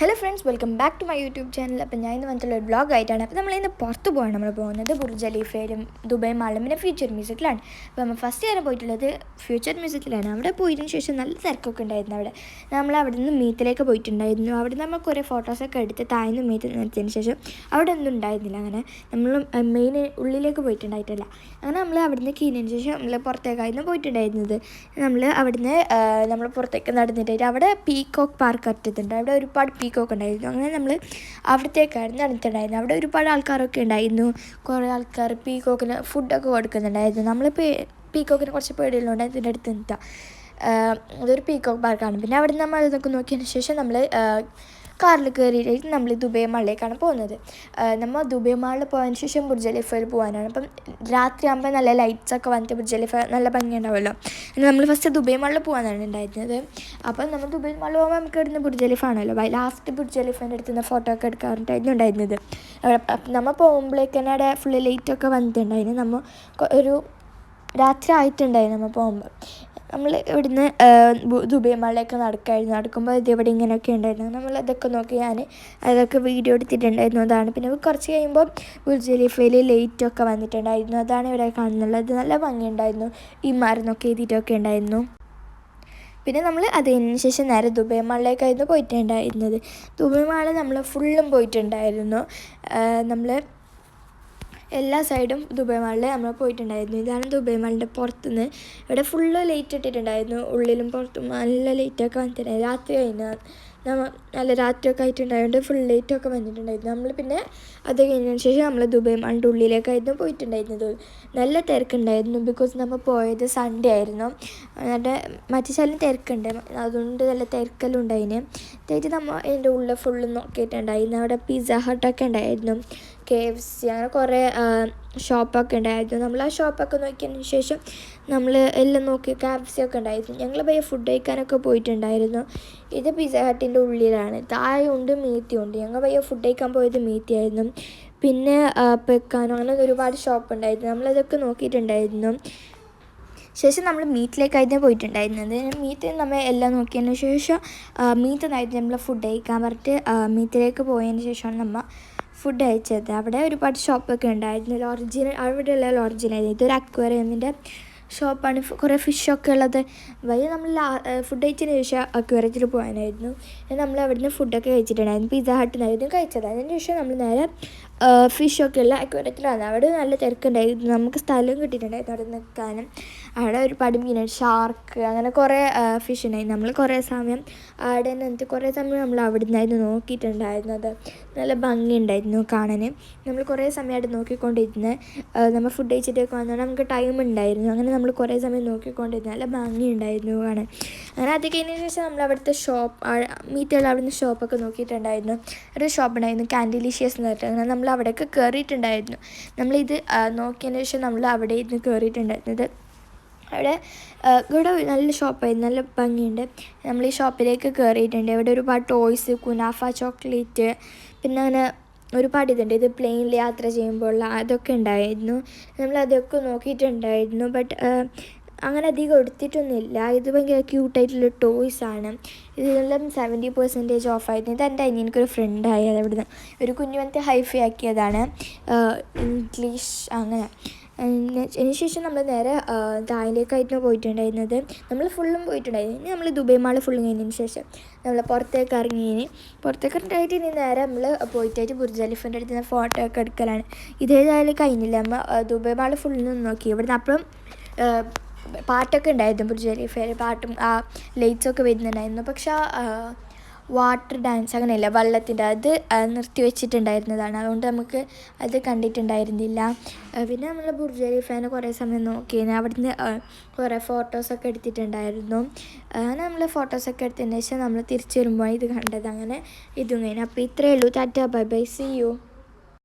Hello friends, welcome back to my YouTube channel. അപ്പം ഞാൻ ഇന്ന് വന്നിട്ടുള്ള ഒരു വ്ളോഗായിട്ടാണ്. അപ്പോൾ നമ്മളിന്ന് പുറത്ത് പോകാണ് നമ്മൾ പോകുന്നത്. ബുർജ് ഖലീഫയിലും ദുബായ് മാളിലും പിന്നെ ഫ്യൂച്ചർ മ്യൂസിക്കിലാണ്. അപ്പോൾ നമ്മൾ ഫസ്റ്റ് നേരം പോയിട്ടുള്ളത് ഫ്യൂച്ചർ മ്യൂസിക്കിലാണ്. അവിടെ പോയതിന് ശേഷം നല്ല തിരക്കൊക്കെ ഉണ്ടായിരുന്നു. നമ്മൾ അവിടെ നിന്ന് മീറ്റിലേക്ക് പോയിട്ടുണ്ടായിരുന്നു. അവിടെ നമ്മൾ കുറേ ഫോട്ടോസൊക്കെ എടുത്ത് താഴ്ന്ന് മീറ്റ് നിർത്തിയതിന് ശേഷം അവിടെ ഒന്നും ഉണ്ടായിരുന്നില്ല. അങ്ങനെ നമ്മൾ മെയിൻ ഉള്ളിലേക്ക് പോയിട്ടുണ്ടായിട്ടില്ല. അങ്ങനെ നമ്മൾ അവിടെ നിന്ന് കീഞ്ഞതിന് ശേഷം നമ്മൾ പുറത്തേക്കായിരുന്നു പോയിട്ടുണ്ടായിരുന്നത്. നമ്മൾ പുറത്തേക്ക് നടന്നിട്ടായിട്ട് അവിടെ പീകോക്ക് പാർക്ക് അറ്റത്തുണ്ട്. അവിടെ ഒരുപാട് പീക്കോക്ക് ഉണ്ടായിരുന്നു. അങ്ങനെ നമ്മൾ അവിടത്തേക്കായിരുന്നു നടന്നിട്ടുണ്ടായിരുന്നു. അവിടെ ഒരുപാട് ആൾക്കാരൊക്കെ ഉണ്ടായിരുന്നു. കുറേ ആൾക്കാർ പീക്കോക്കിന് ഫുഡൊക്കെ കൊടുക്കുന്നുണ്ടായിരുന്നു. നമ്മൾ പീക്കോക്കിന് കുറച്ച് പേടിയുള്ളതുകൊണ്ട് ഇതിൻ്റെ അടുത്ത് നിൽക്കുക. അതൊരു പീക്കോക്ക് പാർക്കാണ്. പിന്നെ അവിടെ നമ്മൾ ഇതൊക്കെ നോക്കിയതിന് ശേഷം നമ്മൾ കാറിൽ കയറിയിട്ട് നമ്മൾ ദുബായ് മാളിലേക്കാണ് പോകുന്നത്. നമ്മൾ ദുബായ് മാളിൽ പോയതിന് ശേഷം ബുർജ് ഖലീഫയിൽ പോകാനാണ്. അപ്പം രാത്രി ആകുമ്പോൾ നല്ല ലൈറ്റ്സൊക്കെ വന്നിട്ട് ബുർജ് ഖലീഫ നല്ല ഭംഗിയുണ്ടാവുമല്ലോ. നമ്മൾ ഫസ്റ്റ് ദുബായ് മാളിൽ പോകാനാണ് ഉണ്ടായിരുന്നത്. അപ്പം നമ്മൾ ദുബായ് മാളിൽ പോകുമ്പോൾ നമുക്ക് ഇടുന്ന ബുർജ് ഖലീഫ ആണല്ലോ. ലാസ്റ്റ് ബുർജ് ഖലീഫേൻ്റെ അടുത്ത് ഫോട്ടോ ഒക്കെ എടുക്കാറുണ്ടായിരുന്നു ഉണ്ടായിരുന്നത്. നമ്മൾ പോകുമ്പോഴേക്ക് തന്നെ അവിടെ ഫുള്ള് ലൈറ്റൊക്കെ വന്നിട്ടുണ്ടായിരുന്നു. നമ്മൾ ഒരു രാത്രി ആയിട്ടുണ്ടായിരുന്നു നമ്മൾ പോകുമ്പോൾ. നമ്മൾ ഇവിടുന്ന് ദുബായ് മാളിലേക്ക് നടക്കുമ്പോൾ ഇതിവിടെ ഇങ്ങനെയൊക്കെ ഉണ്ടായിരുന്നു. നമ്മൾ അതൊക്കെ നോക്കി അതൊക്കെ വീഡിയോ എടുത്തിട്ടുണ്ടായിരുന്നു. അതാണ്. പിന്നെ കുറച്ച് കഴിയുമ്പോൾ ബുർജ് ഖലീഫയിൽ ലൈറ്റൊക്കെ വന്നിട്ടുണ്ടായിരുന്നു. അതാണ് ഇവിടെ കാണുന്നുള്ളത്. നല്ല ഭംഗിയുണ്ടായിരുന്നു. ഈ മരുന്നൊക്കെ എഴുതിയിട്ടൊക്കെ ഉണ്ടായിരുന്നു. പിന്നെ നമ്മൾ അതിന് ശേഷം നേരെ ദുബായ് മാളിലേക്കായിരുന്നു പോയിട്ടുണ്ടായിരുന്നത്. ദുബായ് മാളിൽ നമ്മൾ ഫുള്ളും പോയിട്ടുണ്ടായിരുന്നു. നമ്മൾ എല്ലാ സൈഡും ദുബായ് മാളിൽ നമ്മൾ പോയിട്ടുണ്ടായിരുന്നു. ഇതാണ് ദുബായ് മാളിൻ്റെ പുറത്തുനിന്ന്. ഇവിടെ ഫുള്ള് ലൈറ്റ് ഇട്ടിട്ടുണ്ടായിരുന്നു. ഉള്ളിലും പുറത്തും നല്ല ലൈറ്റൊക്കെ വന്നിട്ടുണ്ടായിരുന്നു. രാത്രി കഴിഞ്ഞ നല്ല രാത്രിയൊക്കെ ആയിട്ടുണ്ടായതുകൊണ്ട് ഫുൾ ലൈറ്റൊക്കെ വന്നിട്ടുണ്ടായിരുന്നു. നമ്മൾ പിന്നെ അത് കഴിഞ്ഞതിന് ശേഷം നമ്മൾ ദുബായ് മാളിൻ്റെ ഉള്ളിലേക്കായിരുന്നു പോയിട്ടുണ്ടായിരുന്നത്. നല്ല തിരക്കുണ്ടായിരുന്നു. ബിക്കോസ് നമ്മൾ പോയത് സൺഡേ ആയിരുന്നു. എന്നിട്ട് മറ്റു സ്ഥലം തിരക്കുണ്ട്, അതുകൊണ്ട് നല്ല തിരക്കെല്ലാം ഉണ്ടായിന്. അതായത് നമ്മൾ അതിൻ്റെ ഉള്ളിൽ ഫുള്ള് നോക്കിയിട്ടുണ്ടായിരുന്നു. അവിടെ പിസ്സ ഹട്ടൊക്കെ ഉണ്ടായിരുന്നു, KFC, അങ്ങനെ കുറേ ഷോപ്പൊക്കെ ഉണ്ടായിരുന്നു. നമ്മൾ ആ ഷോപ്പൊക്കെ നോക്കിയതിന് ശേഷം നമ്മൾ എല്ലാം നോക്കി. KFC ഒക്കെ ഉണ്ടായിരുന്നു. ഞങ്ങൾ ഫുഡ് കഴിക്കാനൊക്കെ പോയിട്ടുണ്ടായിരുന്നു. ഇത് പിസ്സ ഹട്ടിൻ്റെ ഉള്ളിലാണ്. താഴെ ഉണ്ട്, മീത്തി ഉണ്ട്. ഞങ്ങൾ ഫുഡ് കഴിക്കാൻ പോയത് മീത്തി ആയിരുന്നു. പിന്നെ പെക്കാനോ അങ്ങനെ ഒരുപാട് ഷോപ്പ് ഉണ്ടായിരുന്നു. നമ്മളതൊക്കെ നോക്കിയിട്ടുണ്ടായിരുന്നു. ശേഷം നമ്മൾ മീറ്റിലേക്കായിരുന്നു പോയിട്ടുണ്ടായിരുന്നത്. മീറ്റിൽ നമ്മൾ എല്ലാം നോക്കിയതിന് ശേഷം മീറ്റിൽ നിന്നായിരുന്നു നമ്മൾ ഫുഡ് കഴിക്കാൻ പറഞ്ഞിട്ട് മീറ്റിലേക്ക് പോയതിന് ശേഷമാണ് നമ്മൾ ഫുഡ് കഴിച്ചത്. അവിടെ ഒരുപാട് ഷോപ്പൊക്കെ ഉണ്ടായിരുന്നു. അവിടെയുള്ള ഒറിജിനായിരുന്നു. ഇതൊരു അക്വേറിയമിൻ്റെ ഷോപ്പാണ്. കുറേ ഫിഷൊക്കെ ഉള്ളത്. നമ്മൾ ഫുഡ് കഴിച്ചതിന് ശേഷം അക്വേറിയത്തിൽ പോകാനായിരുന്നു. നമ്മൾ അവിടുന്ന് ഫുഡൊക്കെ കഴിച്ചിട്ടുണ്ടായിരുന്നു. പിസ്സ ഹട്ടിനായിരുന്നു കഴിച്ചത്. അതിന് ശേഷം നമ്മൾ നേരെ ഫിഷൊക്കെ ഉള്ള അക്വേറിയത്തിലാണ്. അവിടെ നല്ല തിരക്കുണ്ടായിരുന്നു. നമുക്ക് സ്ഥലം കിട്ടിയിട്ടുണ്ടായിരുന്നു അവിടെ നിൽക്കാനും. അവിടെ ഒരുപാട് മീൻ, ഷാർക്ക്, അങ്ങനെ കുറേ ഫിഷ് ഉണ്ടായിരുന്നു. നമ്മൾ കുറേ സമയം അവിടെ നിന്നിട്ട് കുറേ സമയം നമ്മൾ അവിടെ നിന്നായിരുന്നു നോക്കിയിട്ടുണ്ടായിരുന്നത്. നല്ല ഭംഗിയുണ്ടായിരുന്നു കാണാൻ. നമ്മൾ കുറേ സമയം അവിടെ നോക്കിക്കൊണ്ടിരുന്ന് നമ്മൾ ഫുഡ് കഴിച്ചിട്ടൊക്കെ വന്നുകൊണ്ട് നമുക്ക് ടൈം ഉണ്ടായിരുന്നു. അങ്ങനെ നമ്മൾ കുറേ സമയം നോക്കിക്കൊണ്ടിരുന്നു. നല്ല ഭംഗിയുണ്ടായിരുന്നു കാണാൻ. അങ്ങനെ അത് കഴിഞ്ഞതിന് ശേഷം നമ്മൾ അവിടുത്തെ മീറ്റുകൾ അവിടുന്ന് ഷോപ്പൊക്കെ നോക്കിയിട്ടുണ്ടായിരുന്നു. ഒരു ഷോപ്പ് ഉണ്ടായിരുന്നു, കാൻഡിലീഷ്യസ് എന്ന് പറഞ്ഞിട്ട്. അങ്ങനെ നമ്മൾ അവിടെയൊക്കെ കയറിയിട്ടുണ്ടായിരുന്നു. നമ്മളിത് നോക്കിയതിന് ശേഷം നമ്മൾ അവിടെ ഇരുന്ന് കയറിയിട്ടുണ്ടായിരുന്നത്. ഇവിടെ നല്ല ഷോപ്പായിരുന്നു, നല്ല ഭംഗിയുണ്ട്. നമ്മൾ ഈ ഷോപ്പിലേക്ക് കയറിയിട്ടുണ്ട്. ഇവിടെ ഒരുപാട് ടോയ്സ്, കുനാഫ ചോക്ലേറ്റ്, പിന്നെ അങ്ങനെ ഒരുപാട് ഇതുണ്ട്. ഇത് പ്ലെയിനിൽ യാത്ര ചെയ്യുമ്പോഴുള്ള അതൊക്കെ ഉണ്ടായിരുന്നു. നമ്മളതൊക്കെ നോക്കിയിട്ടുണ്ടായിരുന്നു. ബട്ട് അങ്ങനെ അധികം എടുത്തിട്ടൊന്നുമില്ല. ഇത് ഭയങ്കര ക്യൂട്ടായിട്ടുള്ള ടോയ്സാണ്. ഇതെല്ലാം 70% ഓഫായിരുന്നു. ഇതെൻ്റെ എനിക്കൊരു ഫ്രണ്ടായി അവിടുന്ന് ഒരു കുഞ്ഞു വന്നിട്ട് ഹൈഫൈ ആക്കിയതാണ്. ഇംഗ്ലീഷ് അങ്ങനെ. അതിന് ശേഷം നമ്മൾ നേരെ തായിലേക്കായിരുന്നു പോയിട്ടുണ്ടായിരുന്നത്. നമ്മൾ ഫുള്ളും പോയിട്ടുണ്ടായിരുന്നു. ഇനി നമ്മൾ ദുബായ് മാൾ ഫുള്ളും കഴിഞ്ഞതിന് ശേഷം നമ്മൾ പുറത്തേക്ക് ഇറങ്ങിയിട്ട് ഇനി നേരെ നമ്മൾ പോയിട്ടായിട്ട് ബുർജ് ഖലീഫിൻ്റെ അടുത്ത് നിന്ന് ഫോട്ടോ ഒക്കെ എടുക്കലാണ്. ഇതേതായാലും കഴിഞ്ഞില്ല. നമ്മൾ ദുബായ് മാൾ ഫുള്ളിൽ നോക്കി. ഇവിടുന്ന് അപ്പം പാട്ടൊക്കെ ഉണ്ടായിരുന്നു. ബുർജ് ഖലീഫയിൽ പാട്ടും ലൈറ്റ്സൊക്കെ വരുന്നുണ്ടായിരുന്നു. പക്ഷേ വാട്ടർ ഡാൻസ് അങ്ങനെയല്ല, വെള്ളത്തിൻ്റെ അത് നിർത്തി വെച്ചിട്ടുണ്ടായിരുന്നതാണ്. അതുകൊണ്ട് നമുക്ക് അത് കണ്ടിട്ടുണ്ടായിരുന്നില്ല. പിന്നെ നമ്മൾ ബുർജ് ഖലീഫേനെ കുറേ സമയം നോക്കിയിരുന്നു. അവിടുന്ന് കുറേ ഫോട്ടോസൊക്കെ എടുത്തിട്ടുണ്ടായിരുന്നു. അങ്ങനെ നമ്മൾ ഫോട്ടോസൊക്കെ എടുത്തതിന് ശേഷം നമ്മൾ തിരിച്ചു വരുമ്പോൾ ഇത് കണ്ടത്. അങ്ങനെ ഇതും കഴിഞ്ഞു. അപ്പോൾ ഇത്രയേ ഉള്ളൂ. Tata, bye bye, see U.